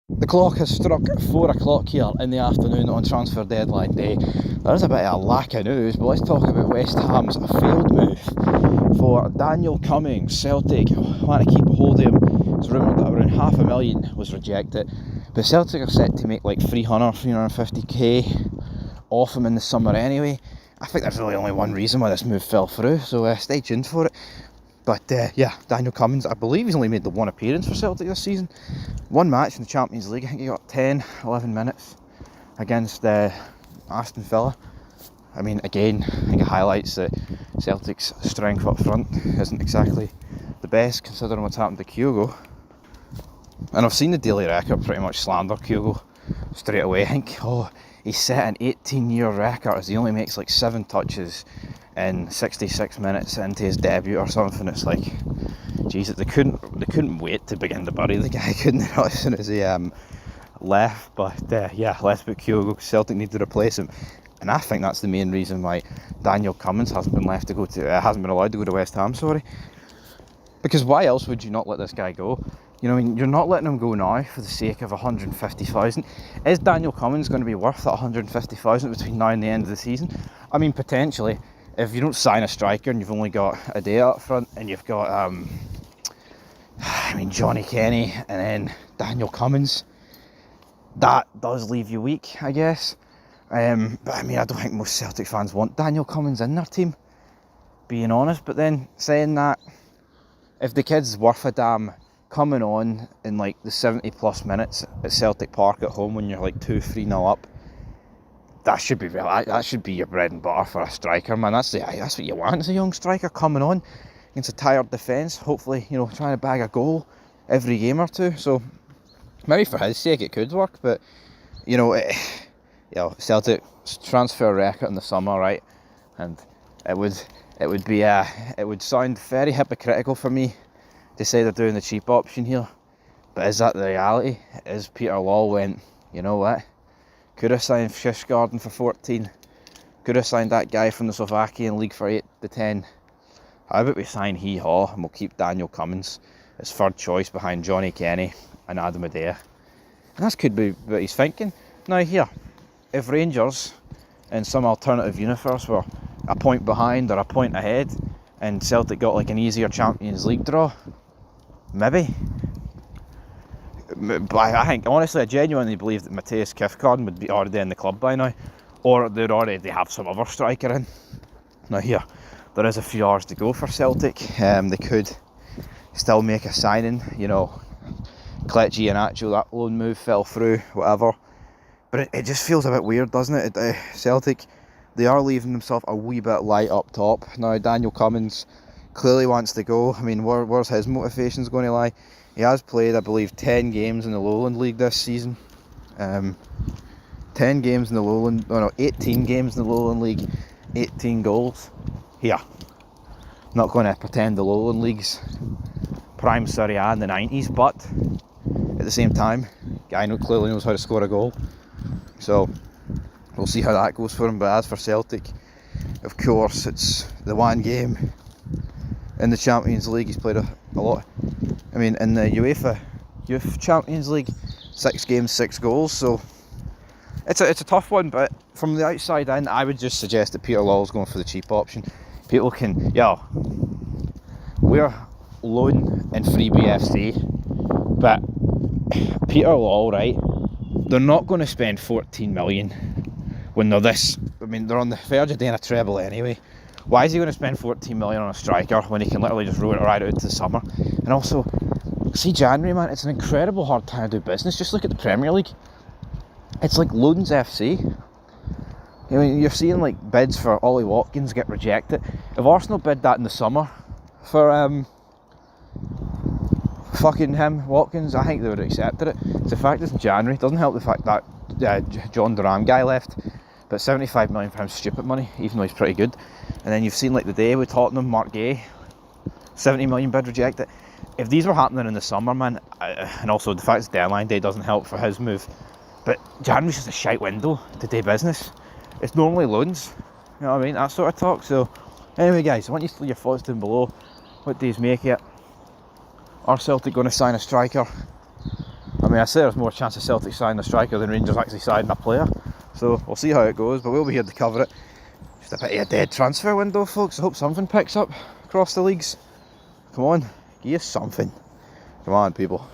The clock has struck 4 o'clock here in the afternoon on transfer deadline day. There's a bit of a lack of news, but let's talk about West Ham's failed move for Daniel Cummings. Celtic want to keep a hold of him. It's rumoured that around $500,000 was rejected, but Celtic are set to make like 350k off him in the summer anyway. I think there's really only one reason why this move fell through, so stay tuned for it. But yeah, Daniel Cummings, I believe he's only made the one appearance for Celtic this season. One match in the Champions League, I think he got 10, 11 minutes against Aston Villa. I mean, again, I think it highlights that Celtic's strength up front isn't exactly the best considering what's happened to Kyogo. And I've seen the Daily Record pretty much slander Kyogo straight away. I think, he's set an 18-year record as he only makes like 7 touches in 66 minutes into his debut or something. It's like, Jesus, they couldn't wait to begin to bury the guy, couldn't they? As soon as he left. But yeah, let's put Kyogo. Celtic need to replace him, and I think that's the main reason why Daniel Cummings hasn't been allowed to go to West Ham. Sorry, because why else would you not let this guy go? You know, I mean, you're not letting him go now for the sake of 150,000. Is Daniel Cummings going to be worth that 150,000 between now and the end of the season? I mean, potentially. If you don't sign a striker and you've only got a day up front and you've got, Johnny Kenny and then Daniel Cummings, that does leave you weak, I guess. But I mean, I don't think most Celtic fans want Daniel Cummings in their team, being honest. But then saying that, if the kid's worth a damn, coming on in like the 70 plus minutes at Celtic Park at home when you're like 2-3-0 up, that should be real. That should be your bread and butter for a striker, man. That's what you want as a young striker coming on against a tired defence. Hopefully, you know, trying to bag a goal every game or two. So maybe for his sake it could work, but you know, Celtic transfer record in the summer, right? And it would sound very hypocritical for me to say they're doing the cheap option here, but is that the reality? Is Peter Law went, you know what? Could have signed Shishgarden for 14. Could have signed that guy from the Slovakian league for 8 to 10. How about we sign Hee Haw and we'll keep Daniel Cummings as third choice behind Johnny Kenny and Adam Adair. And that could be what he's thinking. Now here, if Rangers in some alternative universe were a point behind or a point ahead and Celtic got like an easier Champions League draw, maybe. But I think, honestly, I genuinely believe that Matthias Kifkarn would be already in the club by now, or they'd already have some other striker in. Now here, there is a few hours to go for Celtic. They could still make a signing, you know, Kelechi Iheanacho, that loan move fell through, whatever. But it just feels a bit weird, doesn't it? Celtic, they are leaving themselves a wee bit light up top. Now Daniel Cummings clearly wants to go. I mean, where's his motivations going to lie? He has played, I believe, 10 games in the Lowland League this season. 10 games in the Lowland, 18 games in the Lowland League, 18 goals. Here, not going to pretend the Lowland League's prime Serie A in the 90s, but at the same time, guy clearly knows how to score a goal. So we'll see how that goes for him. But as for Celtic, of course, it's the one game in the Champions League. He's played a lot. I mean, in the UEFA Youth Champions League, 6 games, 6 goals. So it's a tough one. But from the outside in, I would just suggest that Peter Law's going for the cheap option. People can, we're loan and freebie FC, but Peter Law, right? They're not going to spend 14 million when they're this. I mean, they're on the verge of doing a treble anyway. Why is he going to spend 14 million on a striker when he can literally just roll it right out to the summer? And also, see, January, man, it's an incredible hard time to do business. Just look at the Premier League. It's like Loans FC. I mean, you're seeing like bids for Ollie Watkins get rejected. If Arsenal bid that in the summer for fucking him, Watkins, I think they would have accepted it. It's the fact it's in January. It doesn't help the fact that John Duran guy left. But 75 million for him is stupid money, even though he's pretty good. And then you've seen like the day with Tottenham, Mark Gay, 70 million bid rejected. If these were happening in the summer, man, and also the fact it's deadline day doesn't help for his move. But January's just a shite window to do business. It's normally loans, you know what I mean, that sort of talk. So anyway guys, I want you to leave your thoughts down below. What do you make it? Are Celtic going to sign a striker? I mean, I say there's more chance of Celtic signing a striker than Rangers actually signing a player. So we'll see how it goes, but we'll be here to cover it. Just a bit of a dead transfer window, folks. I hope something picks up across the leagues. Come on, give us something. Come on, people.